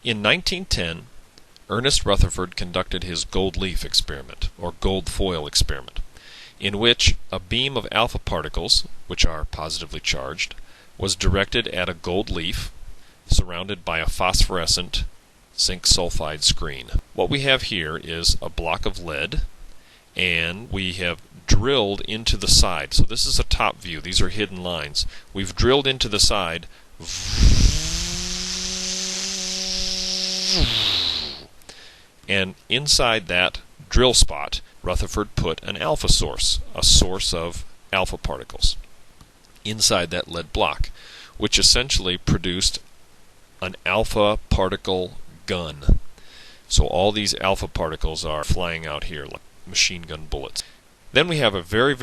In 1910, Ernest Rutherford conducted his gold leaf experiment, or gold foil experiment, in which a beam of alpha particles, which are positively charged, was directed at a gold leaf surrounded by a phosphorescent zinc sulfide screen. What we have here is a block of lead, and we have drilled into the side. So this is a top view. These are hidden lines. We've drilled into the side, and inside that drill spot, Rutherford put an alpha source, a source of alpha particles, inside that lead block, which essentially produced an alpha particle gun. So all these alpha particles are flying out here like machine gun bullets. Then we have a very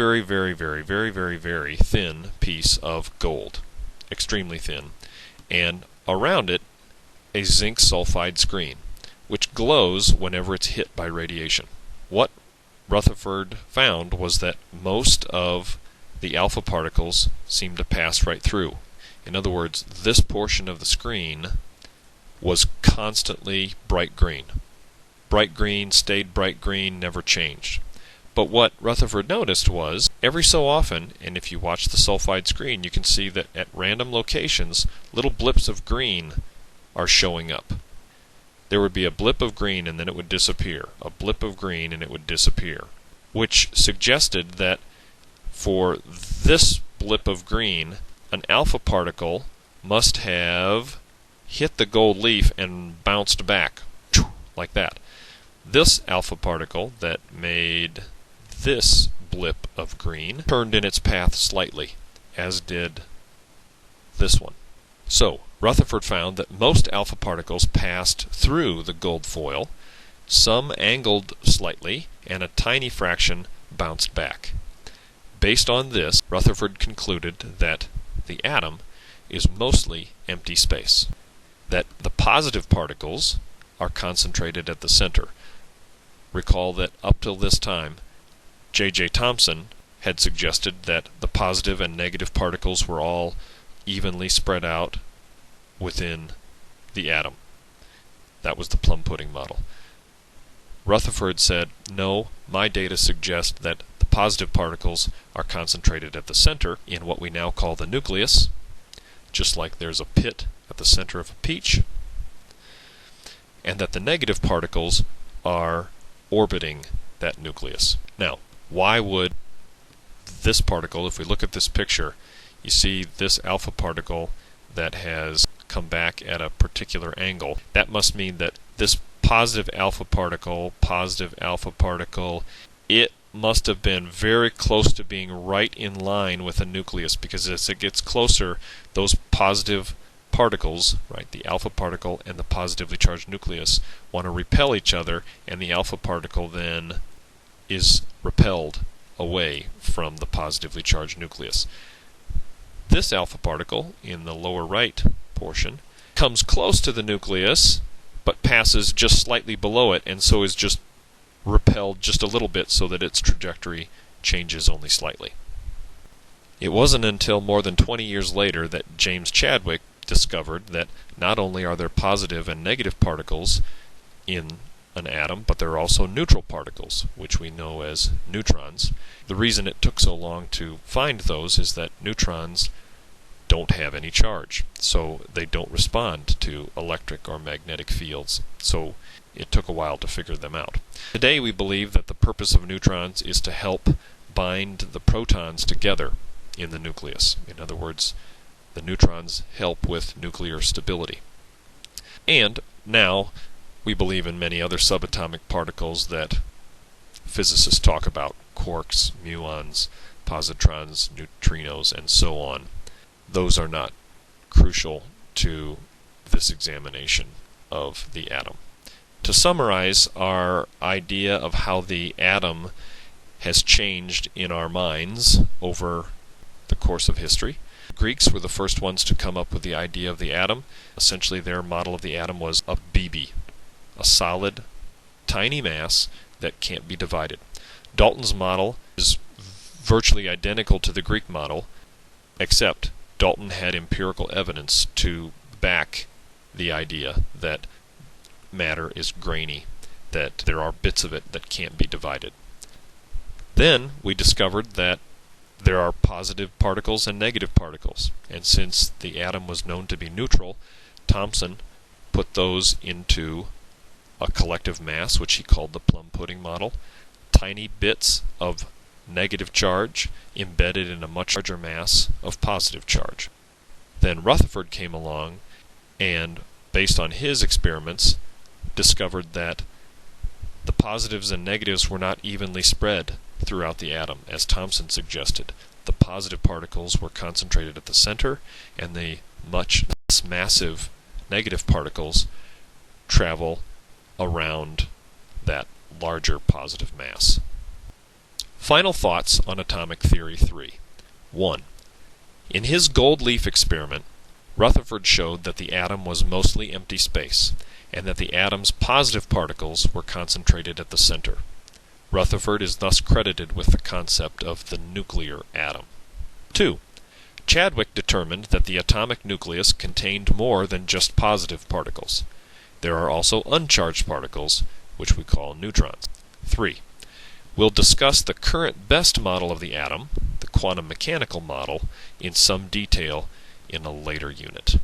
thin piece of gold, extremely thin, and around it a zinc sulfide screen, which glows whenever it's hit by radiation. What Rutherford found was that most of the alpha particles seemed to pass right through. In other words, this portion of the screen was constantly bright green. Bright green, stayed bright green, never changed. But what Rutherford noticed was, every so often, and if you watch the sulfide screen, you can see that at random locations, little blips of green are showing up. There would be a blip of green and then it would disappear. A blip of green and it would disappear. Which suggested that for this blip of green, an alpha particle must have hit the gold leaf and bounced back, like that. This alpha particle that made this blip of green turned in its path slightly, as did this one. So, Rutherford found that most alpha particles passed through the gold foil, some angled slightly, and a tiny fraction bounced back. Based on this, Rutherford concluded that the atom is mostly empty space, that the positive particles are concentrated at the center. Recall that up till this time, J.J. Thomson had suggested that the positive and negative particles were all evenly spread out within the atom. That was the plum pudding model. Rutherford said, no, my data suggest that the positive particles are concentrated at the center in what we now call the nucleus, just like there's a pit at the center of a peach, and that the negative particles are orbiting that nucleus. Now, why would this particle, if we look at this picture, you see this alpha particle that has come back at a particular angle. That must mean that this positive alpha particle, it must have been very close to being right in line with a nucleus, because as it gets closer, those positive particles, right, the alpha particle and the positively charged nucleus, want to repel each other, and the alpha particle then is repelled away from the positively charged nucleus. This alpha particle, in the lower right portion, comes close to the nucleus, but passes just slightly below it, and so is just repelled just a little bit so that its trajectory changes only slightly. It wasn't until more than 20 years later that James Chadwick discovered that not only are there positive and negative particles in an atom, but there are also neutral particles, which we know as neutrons. The reason it took so long to find those is that neutrons don't have any charge, so they don't respond to electric or magnetic fields, so it took a while to figure them out. Today we believe that the purpose of neutrons is to help bind the protons together in the nucleus. In other words, the neutrons help with nuclear stability. And now we believe in many other subatomic particles that physicists talk about: quarks, muons, positrons, neutrinos, and so on. Those are not crucial to this examination of the atom. To summarize our idea of how the atom has changed in our minds over the course of history, the Greeks were the first ones to come up with the idea of the atom. Essentially, their model of the atom was a BB, a solid, tiny mass that can't be divided. Dalton's model is virtually identical to the Greek model, except Dalton had empirical evidence to back the idea that matter is grainy, that there are bits of it that can't be divided. Then we discovered that there are positive particles and negative particles, and since the atom was known to be neutral, Thomson put those into a collective mass, which he called the Plum pudding model, tiny bits of negative charge embedded in a much larger mass of positive charge. Then Rutherford came along and, based on his experiments, discovered that the positives and negatives were not evenly spread throughout the atom, as Thomson suggested. The positive particles were concentrated at the center, and the much less massive negative particles travel around that larger positive mass. Final thoughts on atomic theory 3. 1. In his gold leaf experiment, Rutherford showed that the atom was mostly empty space, and that the atom's positive particles were concentrated at the center. Rutherford is thus credited with the concept of the nuclear atom. 2. Chadwick determined that the atomic nucleus contained more than just positive particles. There are also uncharged particles, which we call neutrons. 3. We'll discuss the current best model of the atom, the quantum mechanical model, in some detail in a later unit.